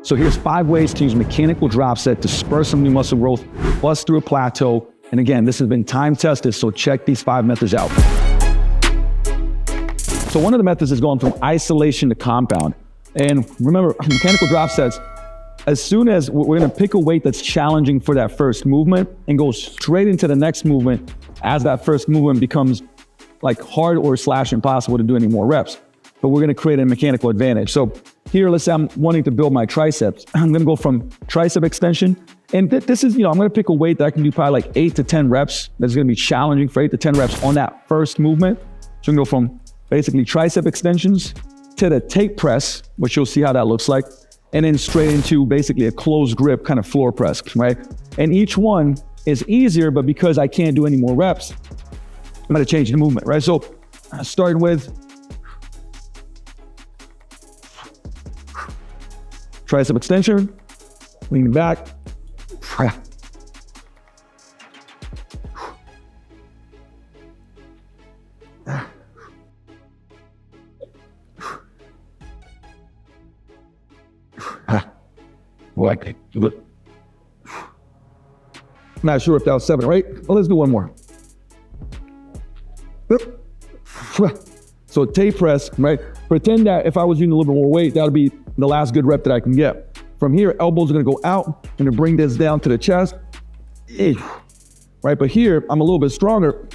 So here's 5 ways to use mechanical drop set to spur some new muscle growth, bust through a plateau. And again, this has been time tested, so check these 5 methods out. So one of the methods is going from isolation to compound. And remember, mechanical drop sets, as soon as we're gonna pick a weight that's challenging for that first movement and go straight into the next movement as that first movement becomes like hard or / impossible to do any more reps. But we're gonna create a mechanical advantage. So here, let's say I'm wanting to build my triceps. I'm gonna go from tricep extension. And this is, I'm gonna pick a weight that I can do probably like 8 to 10 reps. That's gonna be challenging for 8 to 10 reps on that first movement. So I'm gonna go from basically tricep extensions to the tape press, which you'll see how that looks like. And then straight into basically a closed grip kind of floor press, right? And each one is easier, but because I can't do any more reps, I'm gonna change the movement, right? So starting with tricep extension, leaning back. Not sure if that was 7 or 8. Well, let's do one more. So tape press, right? Pretend that if I was using a little bit more weight, that would be the last good rep that I can get. From here, elbows are gonna go out. I'm gonna bring this down to the chest. Right, but here, I'm a little bit stronger,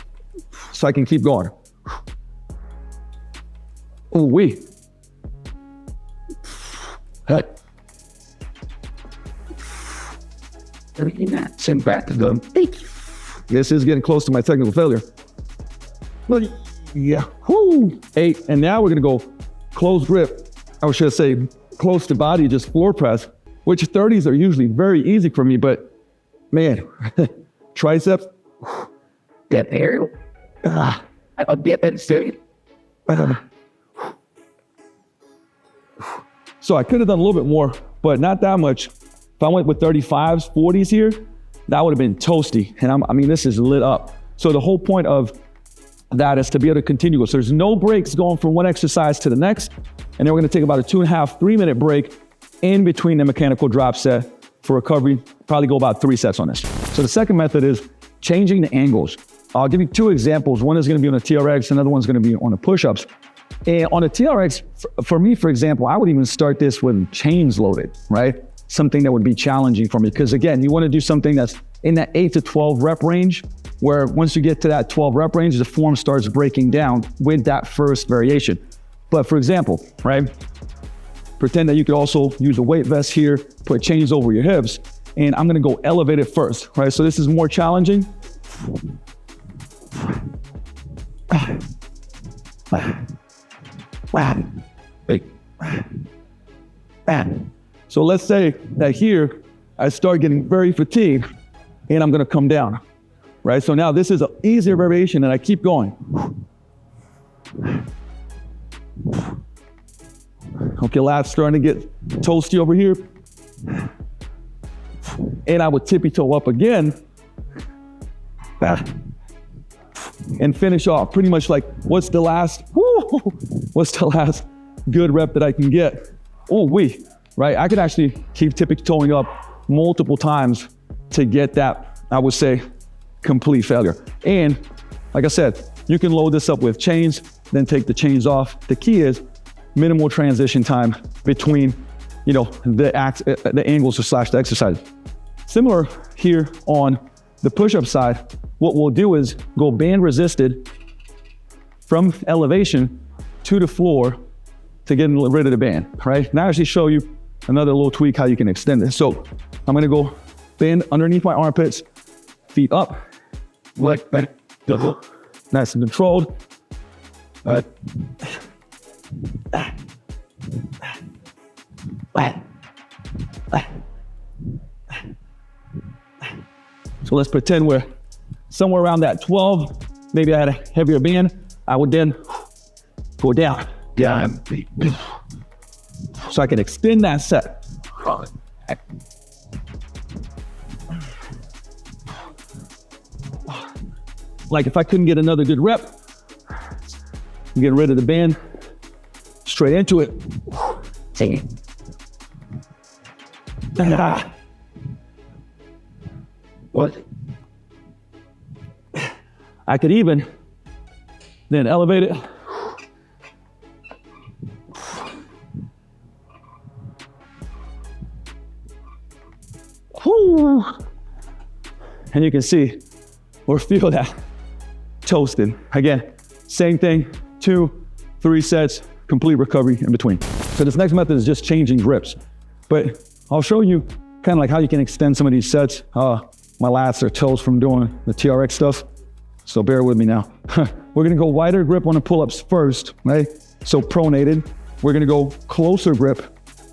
so I can keep going. Oh, wee. Hey. Send back to them. This is getting close to my technical failure. Yeah, whoo, 8. And now we're gonna go close grip. I should say close to body, just floor press, which 30s are usually very easy for me, but man, triceps. Get there. I'll get that soon. So I could have done a little bit more, but not that much. If I went with 35s, 40s here, that would have been toasty. And I mean, this is lit up. So the whole point of that is to be able to continue. So there's no breaks going from one exercise to the next. And then we're gonna take about a 2.5, 3-minute break in between the mechanical drop set for recovery. Probably go about 3 sets on this. So the second method is changing the angles. I'll give you 2 examples. One is gonna be on a TRX, another one's gonna be on the push-ups. And on a TRX, for me, for example, I would even start this with chains loaded, right? Something that would be challenging for me. Because again, you wanna do something that's in that 8 to 12 rep range, where once you get to that 12 rep range, the form starts breaking down with that first variation. But for example, right? Pretend that you could also use a weight vest here, put chains over your hips, and I'm gonna go elevated first, right? So this is more challenging. So let's say that here, I start getting very fatigued and I'm gonna come down, right? So now this is an easier variation and I keep going. Okay, lats starting to get toasty over here. And I would tippy toe up again. And finish off pretty much like, what's the last good rep that I can get? Oh, right? I could actually keep tippy toeing up multiple times to get that, I would say, complete failure. And like I said, you can load this up with chains, then take the chains off. The key is minimal transition time between, the angles / the exercise. Similar here on the push-up side, what we'll do is go band resisted from elevation to the floor to get rid of the band, right? Now I actually show you another little tweak how you can extend it. So I'm gonna go band underneath my armpits, feet up, nice and controlled. So let's pretend we're somewhere around that 12. Maybe I had a heavier band. I would then go down. So I can extend that set. Like if I couldn't get another good rep, I'm getting rid of the band, straight into it. What? I could even then elevate it. Whew. And you can see or feel that toasted. Again, same thing, 2, 3 sets, complete recovery in between. So this next method is just changing grips. But I'll show you kind of like how you can extend some of these sets. My lats are toast from doing the TRX stuff. So bear with me now. We're gonna go wider grip on the pull-ups first, right? So pronated. We're gonna go closer grip,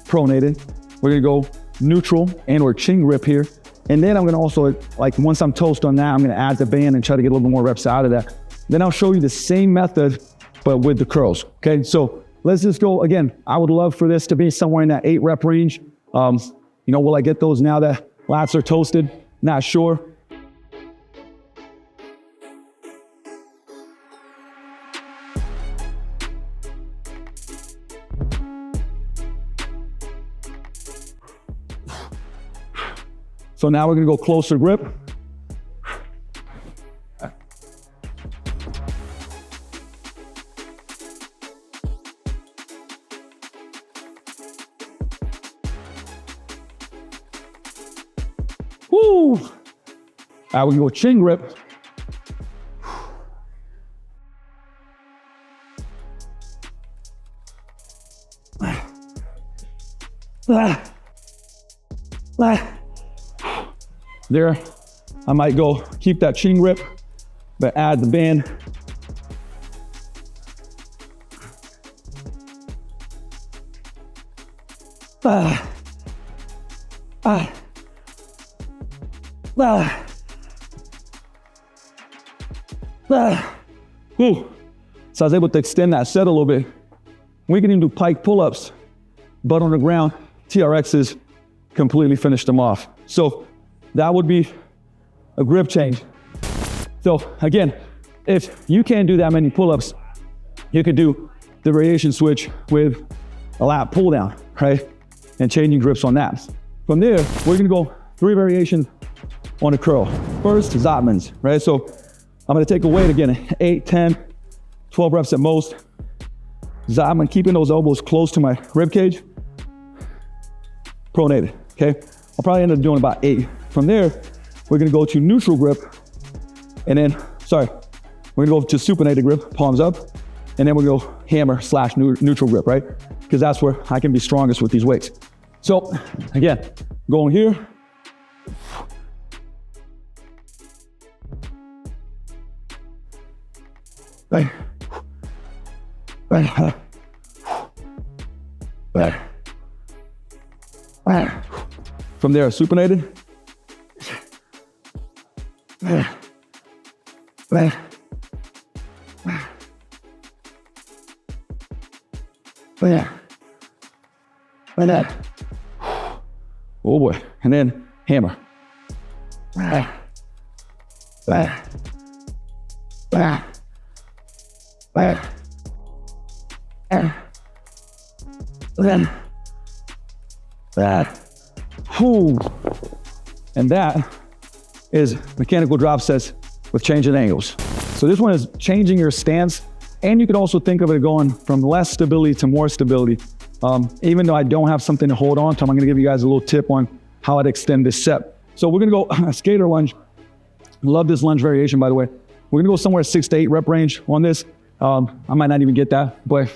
pronated. We're gonna go neutral and or chin grip here. And then I'm gonna also, like once I'm toast on that, I'm gonna add the band and try to get a little bit more reps out of that. Then I'll show you the same method, but with the curls, okay? So let's just go, again, I would love for this to be somewhere in that 8 rep range. You know, will I get those now that lats are toasted? Not sure. So now we're gonna go closer grip. Woo! Now we can go chin grip. There, I might go keep that chin grip, but add the band. Whew. So I was able to extend that set a little bit. We can even do pike pull-ups, butt on the ground. TRXs completely finished them off. So that would be a grip change. So again, if you can't do that many pull-ups, you could do the variation switch with a lat pull down, right? And changing grips on that. From there, we're gonna go 3 variations on a curl. First, Zotmans, right? So I'm gonna take a weight again, 8, 10, 12 reps at most. Zotman, keeping those elbows close to my rib cage. Pronated, okay? I'll probably end up doing about 8. From there, we're gonna go to neutral grip, and then, we're gonna go to supinated grip, palms up, and then we'll go hammer / neutral grip, right? Because that's where I can be strongest with these weights. So, again, going here. Right. Right. Right. Right. From there, supinated. Right. Right. Right. Like that. Oh boy. And then hammer. Right. Right. Right. Right. Then that. Whew. And that is mechanical drop sets with changing angles. So this one is changing your stance, and you could also think of it going from less stability to more stability. Even though I don't have something to hold on to, I'm gonna give you guys a little tip on how I'd extend this set. So we're gonna go a skater lunge. Love this lunge variation, by the way. We're gonna go somewhere 6 to 8 rep range on this. I might not even get that, but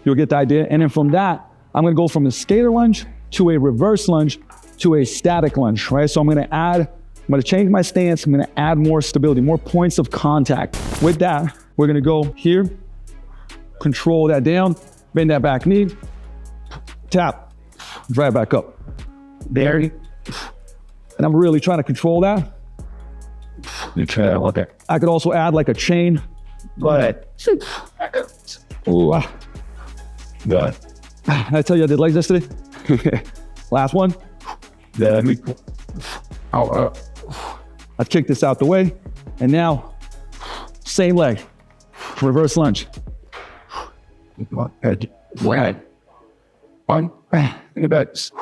you'll get the idea. And then from that, I'm gonna go from a skater lunge to a reverse lunge to a static lunge, right? So I'm gonna change my stance. I'm gonna add more stability, more points of contact. With that, we're gonna go here, control that down, bend that back knee, tap, drive back up. There. And I'm really trying to control that. Okay. I could also add like a chain. Go ahead. Ooh, Good. Did I tell you I did legs yesterday? Last one. Then I've kicked this out the way. And now, same leg, reverse lunge. head. Right. One. Think about this.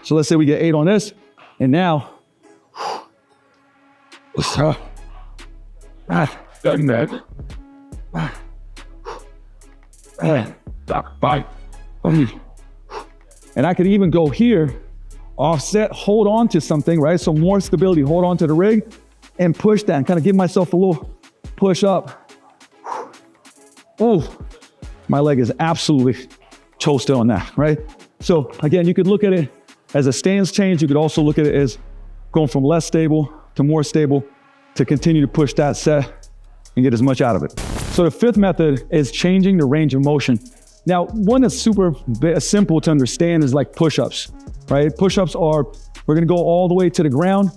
So let's say we get 8 on this, and now, Done that. Bye. and I could even go here, offset, hold on to something, right? So more stability, hold on to the rig and push that and kind of give myself a little push up. Oh, my leg is absolutely toasted on that, right? So again, you could look at it as a stance change. You could also look at it as going from less stable to more stable to continue to push that set and get as much out of it. So the fifth method is changing the range of motion. Now, one that's super simple to understand is like push-ups, right? Push-ups are, we're gonna go all the way to the ground.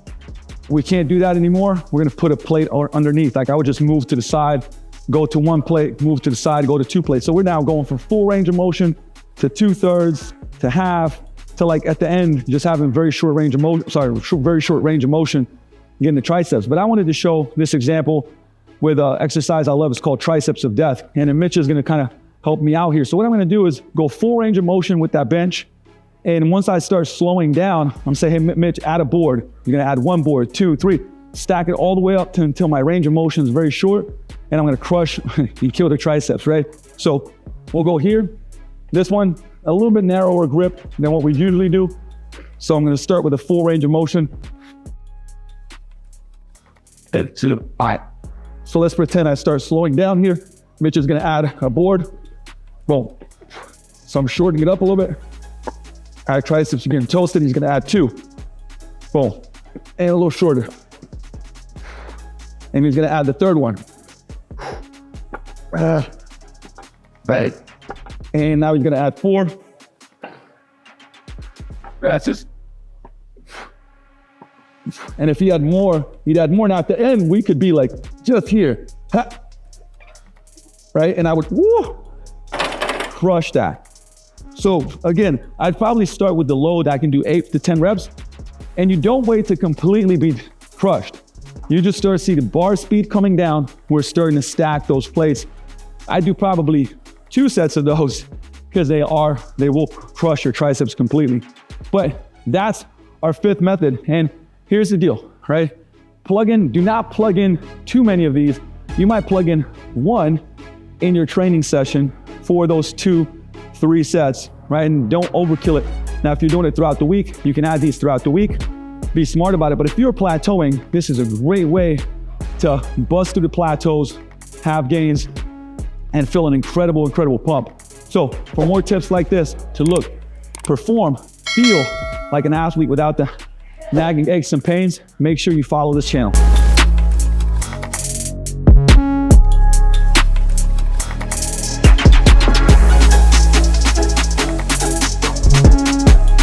We can't do that anymore. We're gonna put a plate underneath. Like I would just move to the side, go to one plate, move to the side, go to 2 plates. So we're now going from full range of motion to 2/3 to half to like at the end, just having very short range of motion, very short range of motion, getting the triceps. But I wanted to show this example with an exercise I love. It's called triceps of death. And then Mitch is gonna kind of help me out here. So what I'm gonna do is go full range of motion with that bench. And once I start slowing down, I'm saying, hey, Mitch, add a board. You're gonna add 1 board, 2, 3, stack it all the way up until my range of motion is very short. And I'm gonna crush, you kill the triceps, right? So we'll go here. This one, a little bit narrower grip than what we usually do. So I'm gonna start with a full range of motion. So let's pretend I start slowing down here. Mitch is gonna add a board. Boom. So I'm shortening it up a little bit. Add triceps, you're getting toasted. He's gonna add 2. Boom. And a little shorter. And he's gonna add the 3rd one. Right. And now he's gonna add 4. That's just. And if he had more, he'd add more. Now at the end, we could be like just here, ha. Right? And I would crush that. So again, I'd probably start with the load. I can do 8 to 10 reps. And you don't wait to completely be crushed. You just start to see the bar speed coming down. We're starting to stack those plates. I do probably 2 sets of those because they will crush your triceps completely. But that's our 5th method. And here's the deal, right? Do not plug in too many of these. You might plug in 1 in your training session for those 2, 3 sets, right? And don't overkill it. Now, if you're doing it throughout the week, you can add these throughout the week. Be smart about it. But if you're plateauing, this is a great way to bust through the plateaus, have gains, and feel an incredible, incredible pump. So for more tips like this to look, perform, feel like an athlete without the nagging aches and pains, make sure you follow this channel.